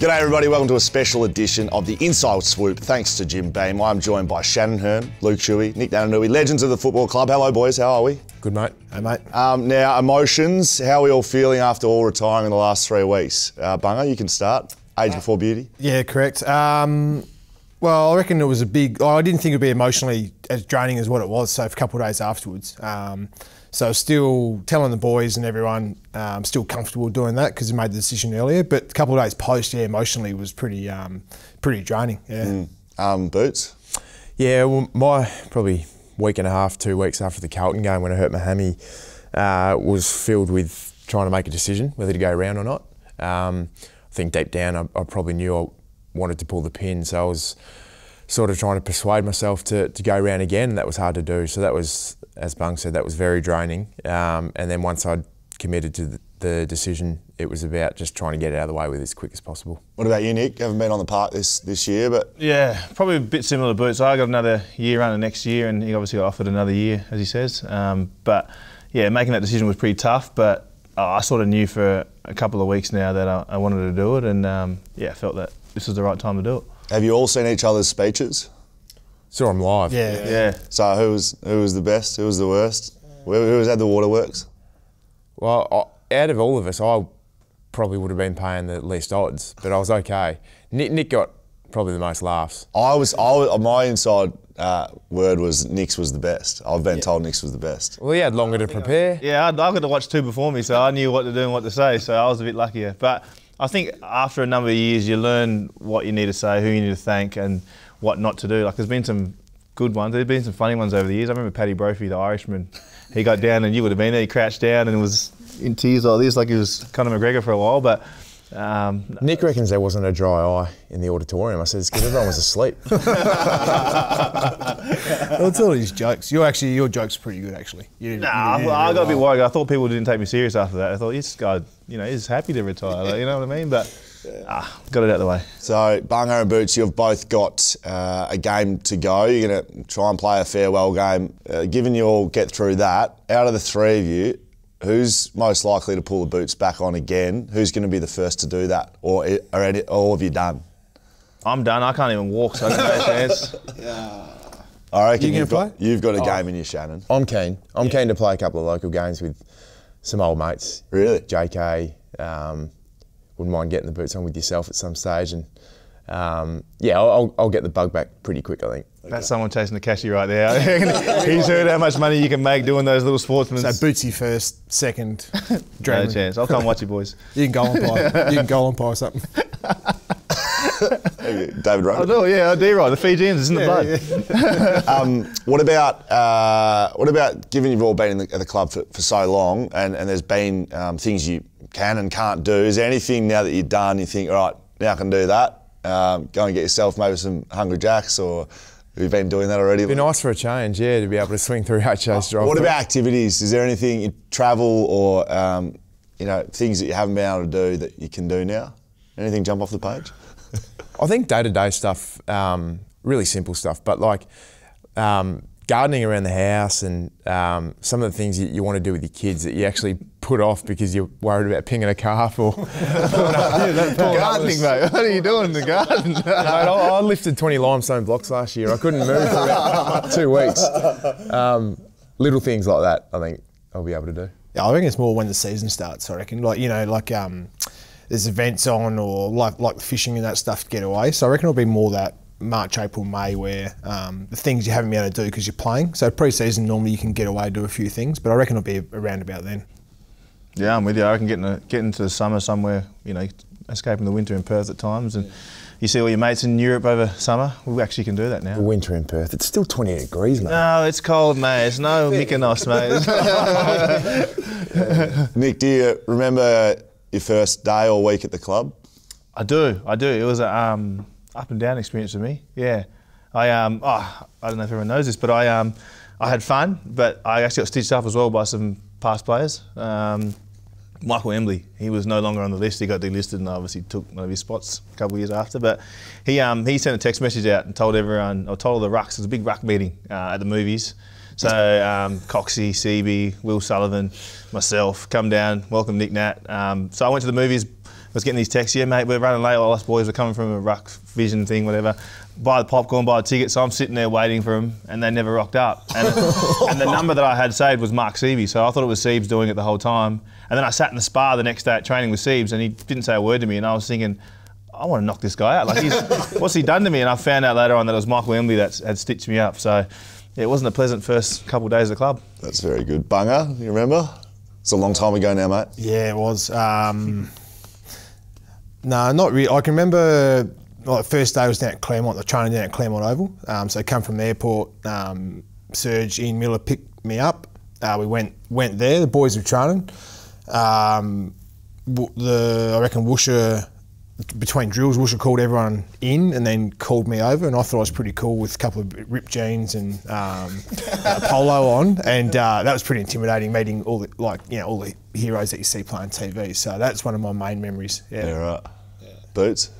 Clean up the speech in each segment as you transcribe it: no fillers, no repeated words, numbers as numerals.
G'day everybody, welcome to a special edition of the Inside Swoop. Thanks to Jim Beam. I'm joined by Shannon, Hurn, Luke Shuey, Naitanui, legends of the football club. Hello boys, how are we? Good mate. Hey mate. Now, emotions, how are we all feeling after all retiring in the last 3 weeks? Bunga, you can start. Age before beauty. Yeah, correct. Well, I reckon it was a big... I didn't think it would be emotionally as draining as what it was, so for a couple of days afterwards. So still telling the boys and everyone, still comfortable doing that because I made the decision earlier. But a couple of days post, yeah, emotionally was pretty draining. Yeah. Boots? Yeah, well, my probably week and a half, 2 weeks after the Carlton game when I hurt my hammy was filled with trying to make a decision whether to go around or not. I think deep down I probably knew I wanted to pull the pin, so I was sort of trying to persuade myself to go around again, and that was hard to do. So that was, as Bung said, that was very draining. And then once I'd committed to the decision, it was about just trying to get it out of the way with as quick as possible. What about you, Nick? You haven't been on the park this year, but... Yeah, probably a bit similar to Boots. I got another year under next year, and he obviously got offered another year, as he says. But yeah, making that decision was pretty tough, but I sort of knew for a couple of weeks now that I wanted to do it, and yeah, I felt that this was the right time to do it. Have you all seen each other's speeches? Saw him live. Yeah. So who was the best? Who was the worst? Who was at the waterworks? Well, out of all of us, I probably would have been paying the least odds, but I was okay. Nick got probably the most laughs. My inside word was Nick's was the best. I've been told Nick's was the best. Well, he had longer to prepare. Yeah, I got to watch two before me, so I knew what to do and what to say, so I was a bit luckier. But I think after a number of years, you learn what you need to say, who you need to thank, and what not to do. Like, there's been some good ones, there's been some funny ones over the years. I remember Paddy Brophy, the Irishman, he got down, and you would have been there, he crouched down and was in tears like this, like he was Conor McGregor for a while, but... Nick reckons there wasn't a dry eye in the auditorium. I said, it's because everyone was asleep. Well, it's all his jokes. Your jokes are pretty good, actually. I got a bit worried. I thought people didn't take me serious after that. I thought, this guy, he's happy to retire, like, you know what I mean? But got it out of the way. So, Bunga and Boots, you've both got a game to go. You're going to try and play a farewell game. Given you all get through that, out of the three of you, who's most likely to pull the boots back on again? Who's going to be the first to do that? Or are all of you done? I'm done. I can't even walk, so I don't have a chance. I reckon you've got a game in you, Shannon. I'm keen. I'm keen to play a couple of local games with some old mates. Really? JK, wouldn't mind getting the boots on with yourself at some stage. And yeah, I'll get the bug back pretty quick, I think. That's someone chasing the cashy right there. He's heard how much money you can make doing those little sportsmen. So Bootsy first, second, no chance. I'll come watch you boys. You can goal umpire. You can goal umpire something. David Rowan. I do, yeah, I do right. The Fijians, it's in the blood. Yeah. What about given you've all been at the club for so long, and there's been things you can and can't do? Is there anything now that you're done you think, all right, now I can do that? Go and get yourself maybe some Hungry Jacks, or have you been doing that already? It'd be nice for a change, yeah, to be able to swing through HA's drive. What about activities? Is there anything in travel or things that you haven't been able to do that you can do now? Anything jump off the page? I think day-to-day stuff, really simple stuff, but like gardening around the house and some of the things you want to do with your kids that you actually put off because you're worried about pinging a calf or gardening, mate. What are you doing in the garden? Mate, I lifted 20 limestone blocks last year. I couldn't move for about 2 weeks. Little things like that, I think I'll be able to do. Yeah, I reckon it's more when the season starts. I reckon, there's events on, or like the fishing and that stuff to get away. So I reckon it'll be more that March, April, May, where the things you haven't been able to do because you're playing. So pre-season normally you can get away and do a few things, but I reckon it'll be around about then. Yeah, I'm with you. I reckon get into the summer somewhere, escaping the winter in Perth at times, and you see all your mates in Europe over summer. We actually can do that now. The winter in Perth, it's still 20 degrees, mate. No, it's cold, mate. It's no Mykonos, mate. Nick, do you remember your first day or week at the club? I do. It was a up and down experience for me. Yeah, I don't know if everyone knows this, but I had fun, but I actually got stitched up as well by some past players. Michael Embley, he was no longer on the list. He got delisted and obviously took one of his spots a couple of years after. But he sent a text message out and told everyone, or told all the rucks, it was a big ruck meeting at the movies. So Coxie, CB, Will Sullivan, myself, come down, welcome Nick Nat. So I went to the movies was getting these texts, yeah, mate, we're running late. All us boys were coming from a ruck vision thing, whatever. Buy the popcorn, buy a ticket. So I'm sitting there waiting for them, and they never rocked up. And, and the number that I had saved was Mark Seavey, so I thought it was Seebs doing it the whole time. And then I sat in the spa the next day at training with Seebs, and he didn't say a word to me, and I was thinking, I want to knock this guy out. Like, what's he done to me? And I found out later on that it was Michael Embley that had stitched me up. So yeah, it wasn't a pleasant first couple of days at the club. That's very good. Bunga, you remember? It's a long time ago now, mate. Yeah, it was. No, not really. I can remember, like, the first day I was down at Claremont, the training down at Claremont Oval. So I come from the airport, Serge, Ian Miller picked me up. We went there, the boys were training. I reckon Woosha, between drills, Woosha called everyone in and then called me over, and I thought I was pretty cool with a couple of ripped jeans and polo on, and that was pretty intimidating, meeting all the, all the heroes that you see playing TV. So that's one of my main memories. Yeah, right. Yeah. Boots?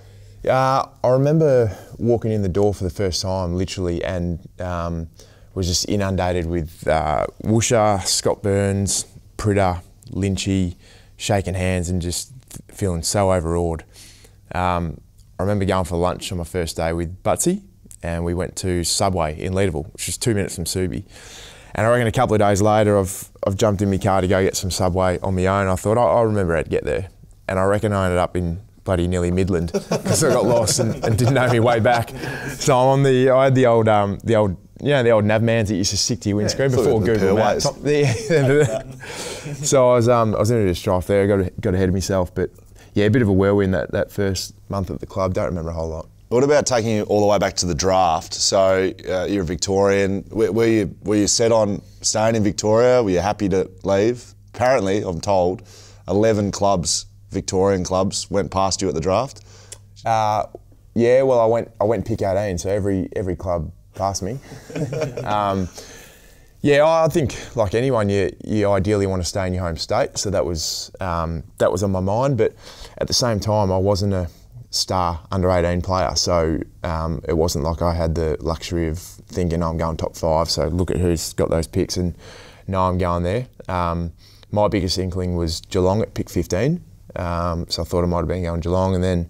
I remember walking in the door for the first time, literally, and was just inundated with Woosha, Scott Burns, Pritter, Lynchy, shaking hands and just feeling so overawed. I remember going for lunch on my first day with Butsy, and we went to Subway in Leederville, which is 2 minutes from Subi. And I reckon a couple of days later, I've jumped in my car to go get some Subway on my own. I thought, I'll remember how to get there. And I reckon I ended up in bloody nearly Midland because I got lost and didn't know my way back. So I'm on I had the old Navmans that used to stick to your windscreen before Google Maps. So I was in a strife there. I got ahead of myself, but yeah, a bit of a whirlwind that first month at the club. Don't remember a whole lot. What about taking you all the way back to the draft? So you're a Victorian. Were you set on staying in Victoria? Were you happy to leave? Apparently, I'm told, 11 clubs, Victorian clubs, went past you at the draft. Yeah, well, I went pick 18, so every club passed me. Yeah, I think like anyone, you ideally want to stay in your home state, so that was on my mind. But at the same time, I wasn't a star under-18 player, so it wasn't like I had the luxury of thinking, I'm going top 5, so look at who's got those picks and no, I'm going there. My biggest inkling was Geelong at pick 15, so I thought I might have been going Geelong, and then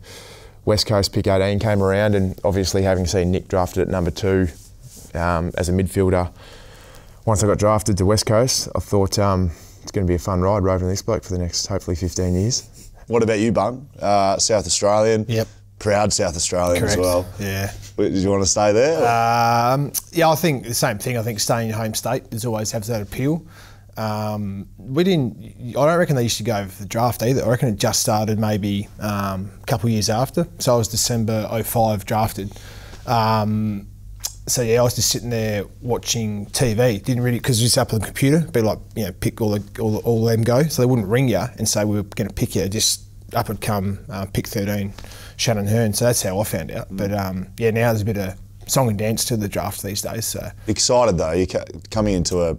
West Coast pick 18 came around, and obviously having seen Nick drafted at number 2 as a midfielder, once I got drafted to West Coast, I thought it's going to be a fun ride roving this bloke for the next, hopefully, 15 years. What about you, Bung? South Australian. Yep. Proud South Australian. Correct. As well. Yeah. Did you want to stay there? Yeah, I think the same thing. I think staying in your home state has always has that appeal. I don't reckon they used to go for the draft either. I reckon it just started maybe a couple of years after. So I was December 05 drafted. So yeah, I was just sitting there watching TV. Didn't really, because it was up on the computer, be like, pick all them go. So they wouldn't ring you and say we were going to pick you. Just up would come pick 13, Shannon Hurn. So that's how I found out. But yeah, now there's a bit of song and dance to the draft these days. So excited though, you coming into a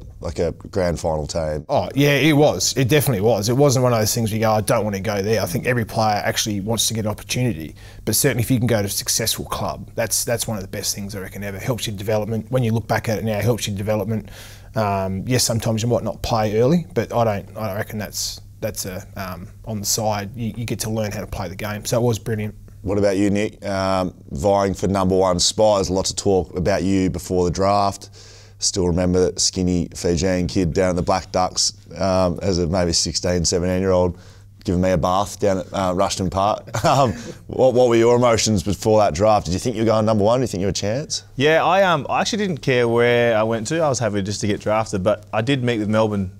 grand final team. Oh yeah, it was. It definitely was. It wasn't one of those things where you go, I don't want to go there. I think every player actually wants to get an opportunity. But certainly if you can go to a successful club, that's one of the best things I reckon ever. Helps your development. When you look back at it now, it helps your development. Yes, sometimes you might not play early, but I don't reckon that's on the side. You get to learn how to play the game. So it was brilliant. What about you, Nick? Vying for #1 spot. There's lots of talk about you before the draft. Still remember that skinny Fijian kid down at the Black Ducks as a maybe 16, 17-year-old giving me a bath down at Rushton Park. What were your emotions before that draft? Did you think you were going #1? Did you think you had a chance? Yeah, I actually didn't care where I went to. I was happy just to get drafted, but I did meet with Melbourne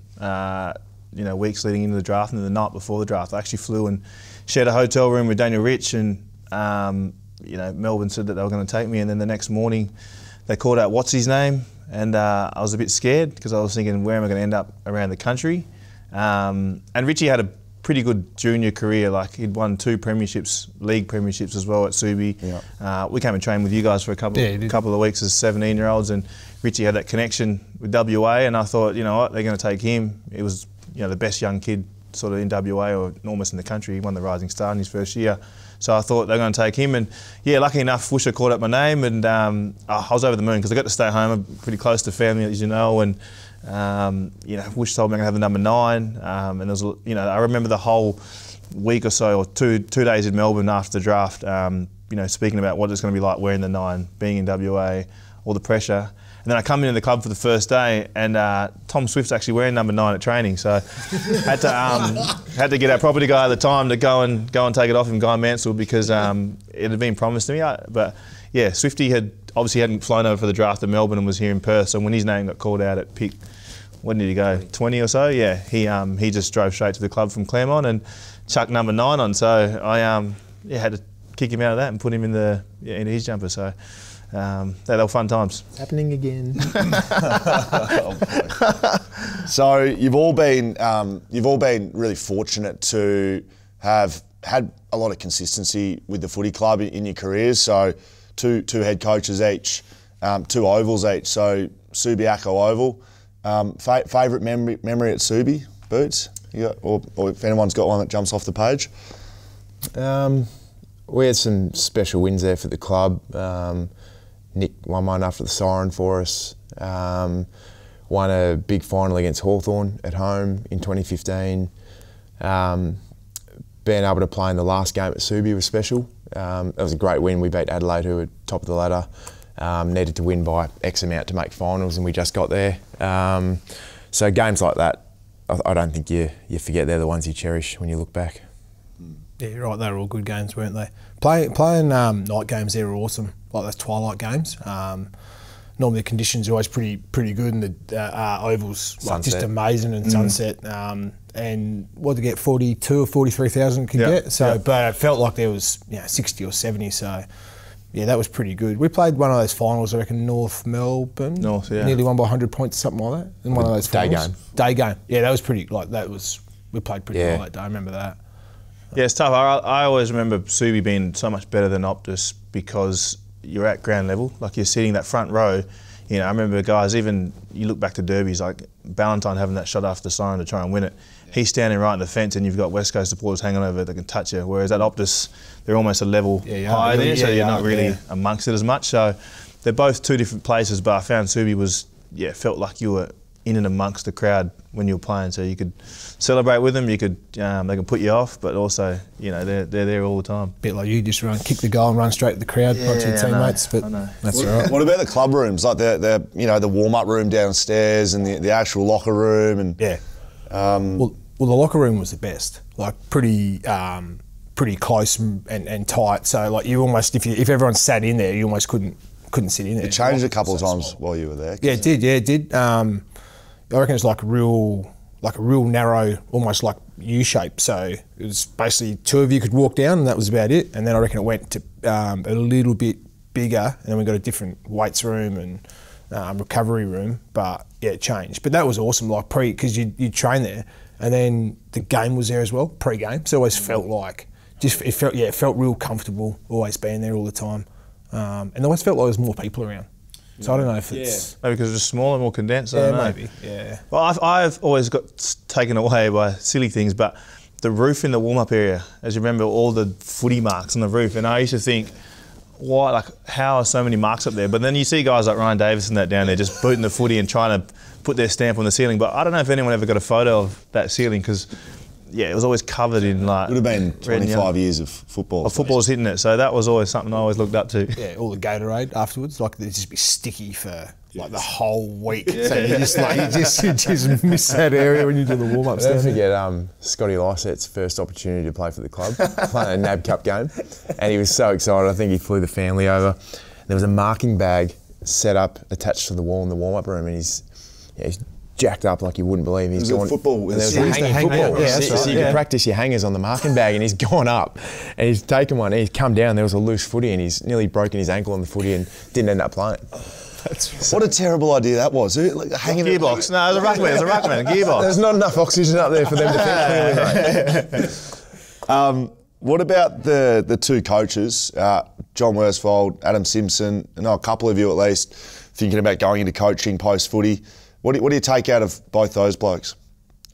weeks leading into the draft, and the night before the draft I actually flew and shared a hotel room with Daniel Rich, and Melbourne said that they were going to take me, and then the next morning they called out what's his name, and I was a bit scared because I was thinking, where am I going to end up around the country? And Richie had a pretty good junior career. Like, he'd won 2 premierships, league premierships as well at Subi. Yeah. We came and trained with you guys for a couple of weeks as 17-year-olds, and Richie had that connection with WA, and I thought, you know what, they're going to take him. It was the best young kid sort of in WA or almost in the country. He won the Rising Star in his first year. So I thought they were going to take him, and yeah, lucky enough, Woosha called up my name, and I was over the moon because I got to stay home. I'm pretty close to family, as you know, and Woosha told me I'm going to have the #9, and there was, I remember the whole week or so, or two days in Melbourne after the draft, you know, speaking about what it's going to be like wearing the 9, being in WA, all the pressure. And then I come into the club for the first day, and Tom Swift's actually wearing number 9 at training, so had to get our property guy at the time to go and take it off him, Guy Mansell, because it had been promised to me. But yeah, Swifty hadn't flown over for the draft in Melbourne and was here in Perth. So when his name got called out at pick, when did he go? 20 or so? Yeah, he just drove straight to the club from Claremont and chucked number 9 on. So I had to kick him out of that and put him into his jumper. So. They were fun times. It's happening again. So you've all been really fortunate to have had a lot of consistency with the footy club in your careers. So two head coaches each, 2 ovals each. So Subiaco Oval. Favourite memory at Subi, Boots? Or if anyone's got one that jumps off the page. We had some special wins there for the club. Nick won one after the siren for us. Won a big final against Hawthorn at home in 2015. Being able to play in the last game at Subi was special. That was a great win. We beat Adelaide, who were top of the ladder. Needed to win by X amount to make finals, and we just got there. So games like that, I don't think you forget. They're the ones you cherish when you look back. Yeah, you're right. They were all good games, weren't they? Playing night games there were awesome, like those twilight games. Normally the conditions are always pretty good, and the ovals like just amazing, and sunset. And what to get 42 or 43,000 could get. So, but it felt like there was 60 or 70. So. Yeah, that was pretty good. We played one of those finals, I reckon, North Melbourne. Nearly won by 100 points, something like that, in one of those finals. Day game. Yeah, that was pretty, we played pretty well that day, I remember that. Yeah, it's tough. I always remember Subi being so much better than Optus because you're at ground level, like you're sitting that front row. You know, I remember guys, even you look back to derbies, like Ballantyne having that shot after the siren to try and win it. He's standing right in the fence, and you've got West Coast supporters hanging over that can touch you. Whereas at Optus, they're almost a level higher than you, so you're not really amongst it as much. So they're both 2 different places, but I found Subi was, felt like you were in and amongst the crowd when you were playing, so you could celebrate with them. You could, they can put you off, but also, they're there all the time. Bit like you just kick the goal and run straight to the crowd, bunch of your teammates. But that's all right. What about the club rooms, like the warm-up room downstairs and the actual locker room? And well, the locker room was the best. Like pretty close and tight. So like you almost, if everyone sat in there, you almost couldn't sit in there. It changed a couple of times while you were there. Yeah, it did. Yeah, it did. I reckon it's like a real narrow, almost like U shape. So it was basically 2 of you could walk down, and that was about it. And then I reckon it went to a little bit bigger, and then we got a different weights room and recovery room. But yeah, it changed. But that was awesome. Like because you train there, and then the game was there as well, pre-game. So it always felt like it felt real comfortable, always being there all the time, and it always felt like there was more people around. So I don't know if it's... Maybe because it's smaller, more condensed, I don't know. Maybe, yeah. Well, I've always got taken away by silly things, but the roof in the warm-up area, as you remember, all the footy marks on the roof, and I used to think, why, like, how are so many marks up there? But then you see guys like Ryan Davis and that down there just booting the footy and trying to put their stamp on the ceiling, but I don't know if anyone ever got a photo of that ceiling, because it was always covered in like... Would have been 25 years of football. Football's hitting it, so that was always something I always looked up to. Yeah, all the Gatorade afterwards, like they'd just be sticky for like the whole week. So you just miss that area when you do the warm-ups. Don't forget Scotty Lysett's first opportunity to play for the club, playing a NAB Cup game, and he was so excited. I think he flew the family over. There was a marking bag set up, attached to the wall in the warm-up room, and he's jacked up like you wouldn't believe. He's gone football. There was hanging football. Yeah, that's right. So you could practice your hangers on the marking bag, and he's gone up and he's taken one. And he's come down. There was a loose footy, and he's nearly broken his ankle on the footy and didn't end up playing. What a terrible idea that was. Like, hanging gearbox. No, it was a ruckman. A gearbox. There's not enough oxygen up there for them to think clearly, mate. What about the 2 coaches, John Worsfold, Adam Simpson? I know a couple of you at least thinking about going into coaching post footy. What do you take out of both those blokes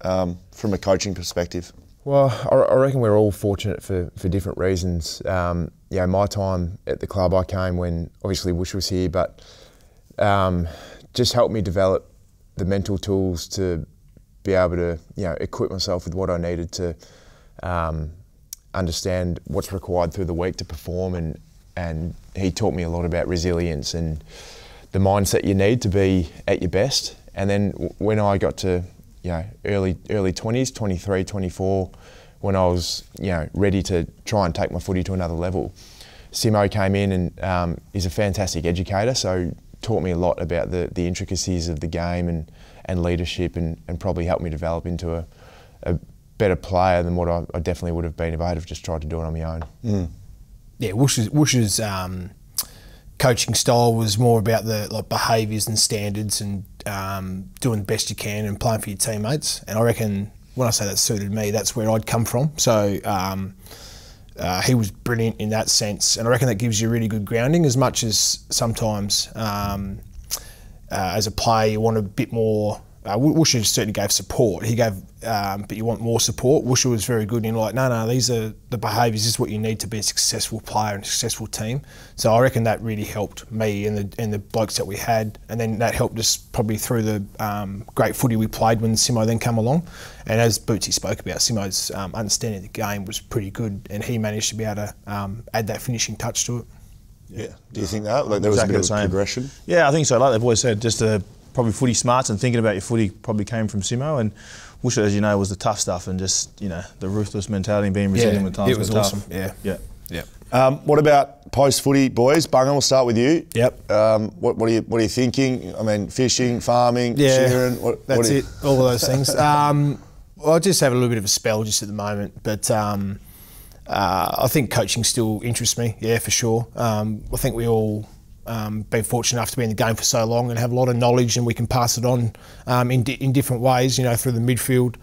from a coaching perspective? Well, I reckon we're all fortunate for different reasons. My time at the club, I came when obviously Woosh was here, but just helped me develop the mental tools to be able to equip myself with what I needed to understand what's required through the week to perform, and he taught me a lot about resilience and the mindset you need to be at your best. And then when I got to early 20s, 23, 24, when I was ready to try and take my footy to another level, Simo came in and is a fantastic educator, so taught me a lot about the intricacies of the game and leadership, and probably helped me develop into a better player than what I definitely would have been if I had have just tried to do it on my own. Mm. Yeah, Woosh's coaching style was more about the behaviours and standards and doing the best you can and playing for your teammates. And I reckon when I say that suited me, that's where I'd come from. So he was brilliant in that sense, and I reckon that gives you really good grounding. As much as sometimes as a player you want a bit more. Woosha certainly gave support. He gave, but you want more support. Woosha was very good in no, these are the behaviours. This is what you need to be a successful player and a successful team. So I reckon that really helped me and the blokes that we had, and then that helped us probably through the great footy we played when Simo then came along. And as Bootsy spoke about, Simo's understanding of the game was pretty good, and he managed to be able to add that finishing touch to it. Yeah. Do you think that there was exactly a bit of progression? Yeah, I think so. Like they've always said, just probably footy smarts and thinking about your footy probably came from Simo, and Woosha, as you know, was the tough stuff and just the ruthless mentality and being resilient with times. It was awesome. What about post footy, boys? Bunga, we'll start with you. Yep. What are you thinking? I mean, fishing, farming, shearing. That's it. All of those things. I just have a little bit of a spell just at the moment, but I think coaching still interests me. Yeah, for sure. I think we all. Been fortunate enough to be in the game for so long and have a lot of knowledge, and we can pass it on in different ways, through the midfield,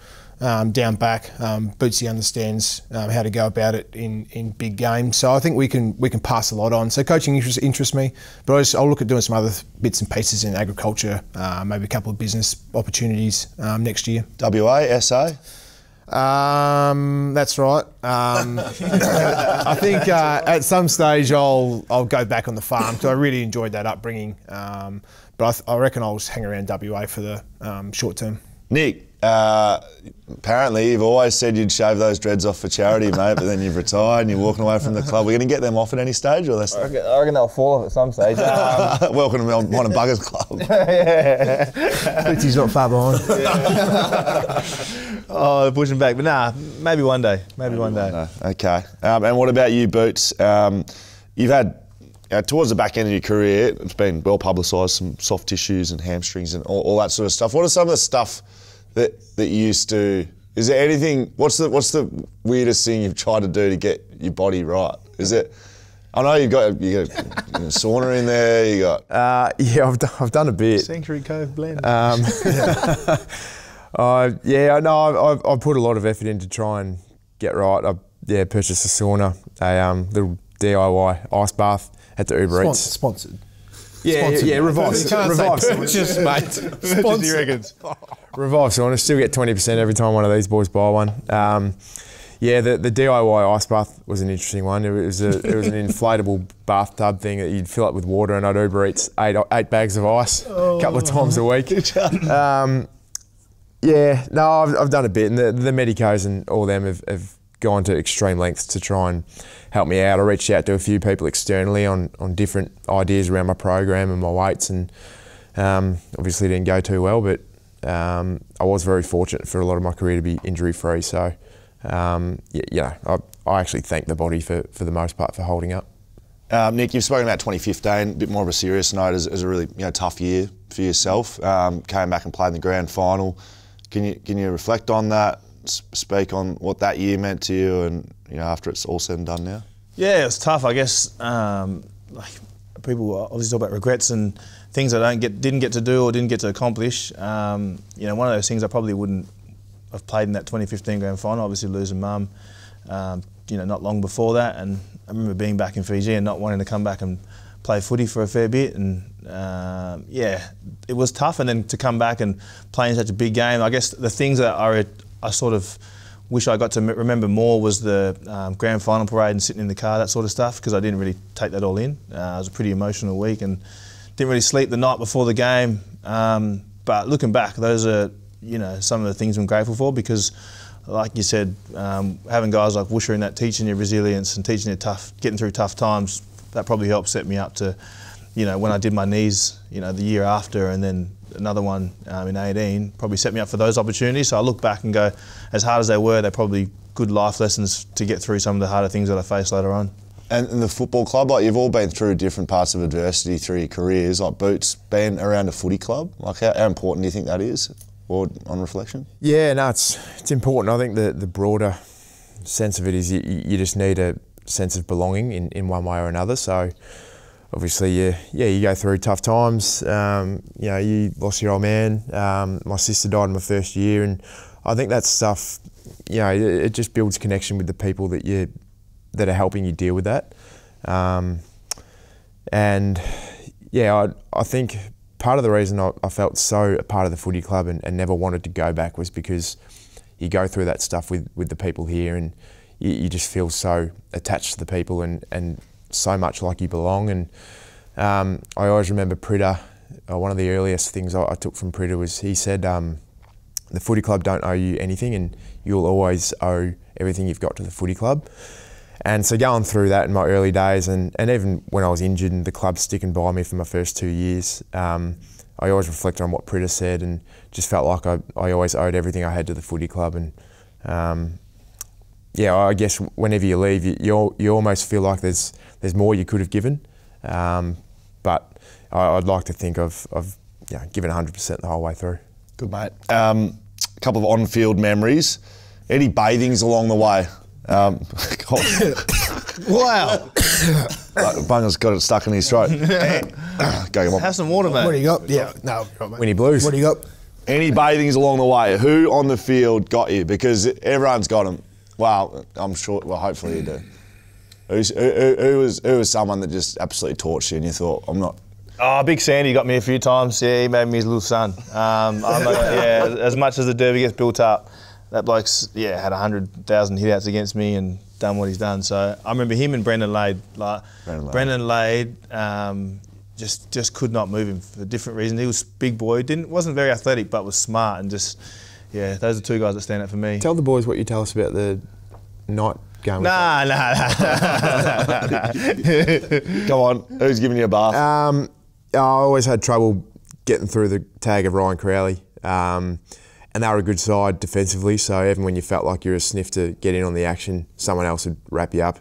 down back. Bootsy understands how to go about it in big games, so I think we can pass a lot on. So coaching interests me, but I'll look at doing some other bits and pieces in agriculture, maybe a couple of business opportunities next year. WA, SA? That's right. I think at some stage I'll go back on the farm because I really enjoyed that upbringing. But I reckon I'll just hang around WA for the short term. Nick, apparently you've always said you'd shave those dreads off for charity, mate, but then you've retired and you're walking away from the club. We're going to get them off at any stage, or that's? I reckon they'll fall off at some stage. Welcome to one of Bugger's club. He's not far behind. Oh, pushing back, but nah, maybe one day. Maybe one day. No. Okay. And what about you, Boots? You've had towards the back end of your career, it's been well publicised, some soft tissues and hamstrings and all that sort of stuff. What are some of the stuff that you used to? Is there anything? What's the weirdest thing you've tried to do to get your body right? Is it? I know you got a sauna in there. You got. Yeah, I've done a bit. Sanctuary Cove blend. Yeah, no, I put a lot of effort in to try and get right. I purchased a sauna, a little DIY ice bath at the Uber Eats. Sponsored. Yeah, Revive. Purchase, mate. Sponsored. Revive sauna. Still get 20% every time one of these boys buy one. Yeah, the DIY ice bath was an interesting one. It was an inflatable bathtub thing that you'd fill up with water, and I'd Uber Eats eight bags of ice a couple of times a week. Yeah, no, I've done a bit, and the medicos and all them have gone to extreme lengths to try and help me out. I reached out to a few people externally on different ideas around my program and my weights, and obviously didn't go too well, but I was very fortunate for a lot of my career to be injury-free. So, I actually thank the body for the most part for holding up. Nick, you've spoken about 2015, a bit more of a serious note, as a really tough year for yourself. Came back and played in the grand final. Can you reflect on that? Speak on what that year meant to you, and after it's all said and done now. Yeah, it's tough. I guess people obviously talk about regrets and things I didn't get to do or didn't get to accomplish. One of those things I probably wouldn't have played in that 2015 grand final. Obviously losing mum, not long before that, and I remember being back in Fiji and not wanting to come back and play footy for a fair bit, and it was tough. And then to come back and play in such a big game, I guess the things that I sort of wish I got to remember more was the grand final parade and sitting in the car, that sort of stuff, because I didn't really take that all in. It was a pretty emotional week and didn't really sleep the night before the game. But looking back, those are some of the things I'm grateful for, because like you said, having guys like Woosher in that, teaching you resilience and teaching you getting through tough times, that probably helped set me up to, you know, when I did my knees, you know, the year after, and then another one in 18, probably set me up for those opportunities. So I look back and go, as hard as they were, they're probably good life lessons to get through some of the harder things that I face later on. And in the football club, like, you've all been through different parts of adversity through your careers. Like, Boots, being around a footy club, like, how important do you think that is, or on reflection? Yeah, no, it's important. I think the broader sense of it is you just need a sense of belonging in one way or another. So obviously, you go through tough times. You know, you lost your old man. My sister died in my first year, and I think that stuff, you know, it just builds connection with the people that are helping you deal with that. And yeah, I think part of the reason I felt so a part of the footy club and never wanted to go back was because you go through that stuff with the people here, and you just feel so attached to the people and so much like you belong. And I always remember Pritter, one of the earliest things I took from Pritter was he said, the footy club don't owe you anything, and you'll always owe everything you've got to the footy club. And so going through that in my early days, and even when I was injured and the club sticking by me for my first 2 years, I always reflected on what Pritter said and just felt like I always owed everything I had to the footy club. And yeah, I guess whenever you leave, you almost feel like there's more you could have given. But I'd like to think I've given 100% the whole way through. Good, mate. A couple of on-field memories. Any bathings along the way? Wow. Bunga's got it stuck in his throat. Go, come on. Have some water, mate. What do you got? Yeah, no, right, mate. Winnie Blues. What do you got? Any bathings along the way? Who on the field got you? Because everyone's got them. Well, I'm sure. Well, hopefully you do. Who was someone that just absolutely torched you, and you thought, I'm not. Oh, Big Sandy got me a few times. Yeah, he made me his little son. As much as the derby gets built up, that bloke's had 100,000 hit outs against me and done what he's done. So I remember him and Brendan Lade. Brendan Lade just could not move him for different reasons. He was big boy, wasn't very athletic, but was smart, and just those are two guys that stand out for me. Tell the boys what you tell us about the night game. Nah. Go on. Who's giving you a bath? I always had trouble getting through the tag of Ryan Crowley. And they were a good side defensively, so even when you felt like you were a sniff to get in on the action, someone else would wrap you up.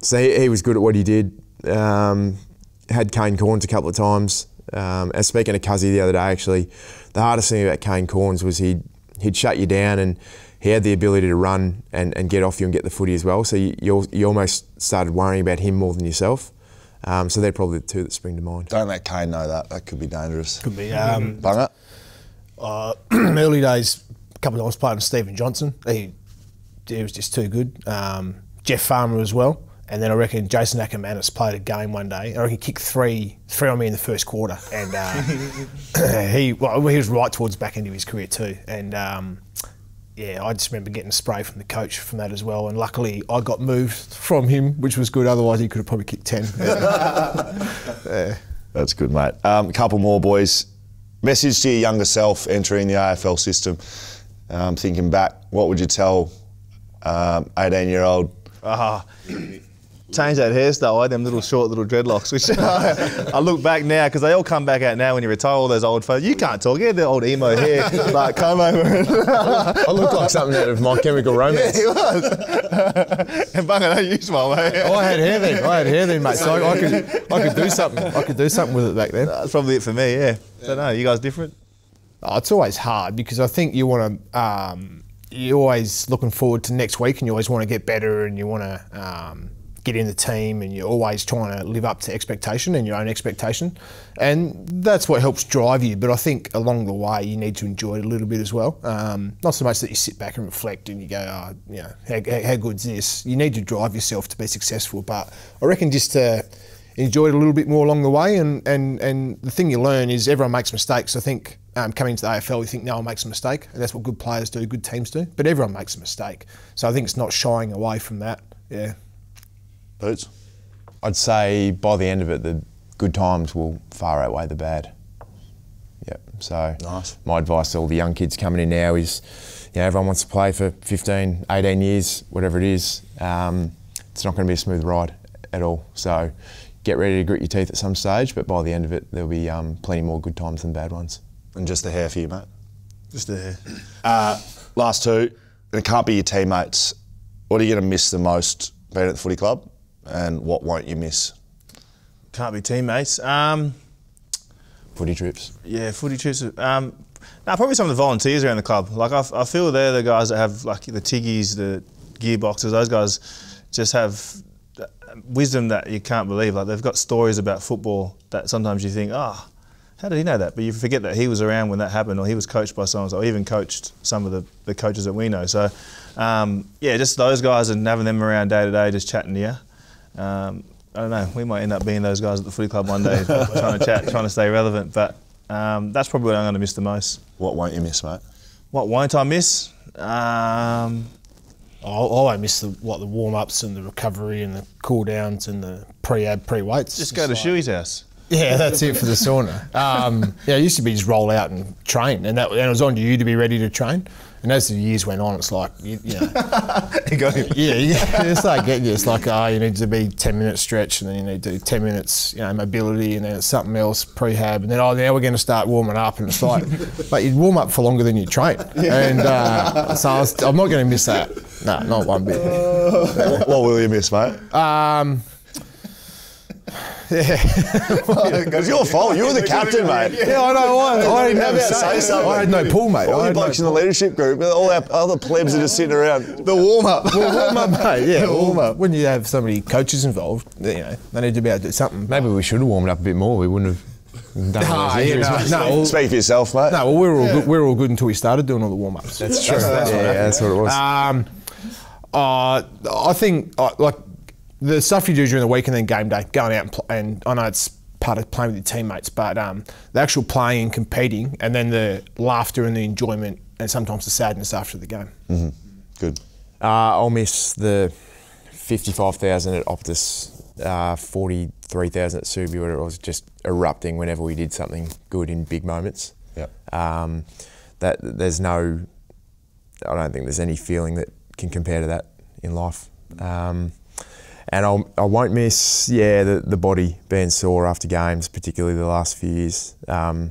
So he was good at what he did. Had Kane Corns a couple of times. And speaking of Cuzzy the other day, actually, the hardest thing about Kane Corns was he'd shut you down, and he had the ability to run and get off you and get the footy as well. So you almost started worrying about him more than yourself. So they're probably the two that spring to mind. Don't let Kane know that. That could be dangerous. Could be. Bunga? Early days, a couple of times played with Stephen Johnson. He was just too good. Jeff Farmer as well. And then I reckon Jason Ackermanis played a game one day. I reckon he kicked three on me in the first quarter. And he was right towards the back end of his career too. And I just remember getting a spray from the coach from that as well. And luckily I got moved from him, which was good. Otherwise he could have probably kicked 10. That's good, mate. A couple more, boys. Message to your younger self entering the AFL system. Thinking back, what would you tell 18-year-old? Change that hairstyle. I had them little short little dreadlocks, which I look back now, because they all come back out now when you retire, all those old photos. You can't talk, you had the old emo hair, like comb over. I look like something out of My Chemical Romance. Yeah, he was. And Bunga, don't use my mate. I had hair then, mate, so I could do something. I could do something with it back then. That's probably it for me, yeah. Don't know, you guys different? It's always hard, because I think you want to, you're always looking forward to next week, and you always want to get better, and you want to get in the team, and you're always trying to live up to expectation and your own expectation. And that's what helps drive you. But I think along the way, you need to enjoy it a little bit as well. Not so much that you sit back and reflect and you go, how good's this? You need to drive yourself to be successful. But I reckon just to enjoy it a little bit more along the way. And the thing you learn is everyone makes mistakes. I think coming into the AFL, you think no one makes a mistake. And that's what good players do, good teams do. But everyone makes a mistake. So I think it's not shying away from that. Yeah. Boots? I'd say by the end of it, the good times will far outweigh the bad. Yep. So nice. My advice to all the young kids coming in now is, everyone wants to play for 15, 18 years, whatever it is. It's not going to be a smooth ride at all. So get ready to grit your teeth at some stage, but by the end of it, there'll be plenty more good times than bad ones. And just a hair for you, mate. Just a hair. Last two, and it can't be your teammates. What are you going to miss the most being at the footy club, and what won't you miss? Can't be teammates. Footy trips. Yeah, footy trips. Probably some of the volunteers around the club. Like I feel they're the guys that have like the Tiggies, the gearboxes. Those guys just have wisdom that you can't believe. Like they've got stories about football that sometimes you think, how did he know that? But you forget that he was around when that happened, or he was coached by someone, or even coached some of the coaches that we know. So, just those guys and having them around day to day, just chatting to you. I don't know, we might end up being those guys at the footy club one day, trying to chat, trying to stay relevant. But that's probably what I'm going to miss the most. What won't you miss, mate? What won't I miss? I won't miss the warm-ups and the recovery and the cool-downs and the pre-ab, pre-weights. Just go to Shuey's house. Yeah, that's it for the sauna. It used to be just roll out and train, and it was on you to be ready to train. And as the years went on, it's like, you know. You got him. Yeah, it's like getting you. It's like, you need to be 10-minute stretch, and then you need to do 10 minutes, mobility, and then it's something else, prehab, and then now we're going to start warming up, and it's like, but you warm up for longer than you train, and so I'm not going to miss that. No, not one bit. What will you miss, mate? Yeah. It's your fault. You were the captain, mate. Yeah, I know. I didn't have to say something. I had no pull, mate. All the blokes in the leadership group, all our other plebs are just sitting around. The warm-up. Warm-up, mate. Yeah, warm-up. When you have so many coaches involved, they need to be able to do something. Maybe we should have warmed up a bit more. We wouldn't have done all those injuries. No, speak for yourself, mate. No, well, we were all good until we started doing all the warm-ups. That's true. That's what it was. I think, the stuff you do during the week and then game day, going out and I know it's part of playing with your teammates, but the actual playing and competing, and then the laughter and the enjoyment, and sometimes the sadness after the game. Mm-hmm. Good. I'll miss the 55,000 at Optus, 43,000 at Subi, where it was just erupting whenever we did something good in big moments. Yep. I don't think there's any feeling that can compare to that in life. And I won't miss, the body being sore after games, particularly the last few years. My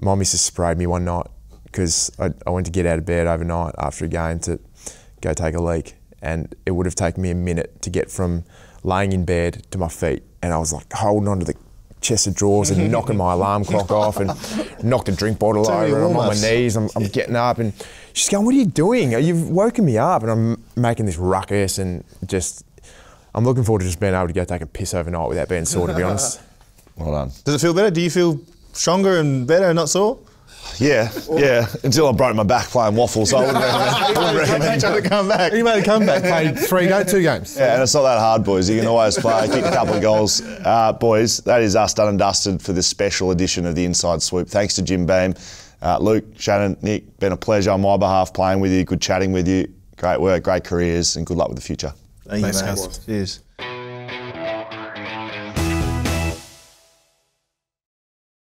missus sprayed me one night because I went to get out of bed overnight after a game to go take a leak, and it would have taken me a minute to get from laying in bed to my feet, and I was like holding onto the chest of drawers and knocking my alarm clock off, and knocked a drink bottle over, and I'm on my knees, I'm getting up, and she's going, "What are you doing? You've woken me up," and I'm making this ruckus, and I'm looking forward to just being able to go take a piss overnight without being sore, to be honest. Well done. Does it feel better? Do you feel stronger and better and not sore? Yeah. Until I broke my back playing waffles, so I wouldn't recommend to come back. He made a comeback, played 2 games. Yeah, and it's not that hard, boys. You can always play, kick a couple of goals. Boys, that is us done and dusted for this special edition of the Inside Swoop. Thanks to Jim Beam, Luke, Shannon, Nick. Been a pleasure on my behalf playing with you. Good chatting with you. Great work, great careers, and good luck with the future. Thanks, guys. Cheers.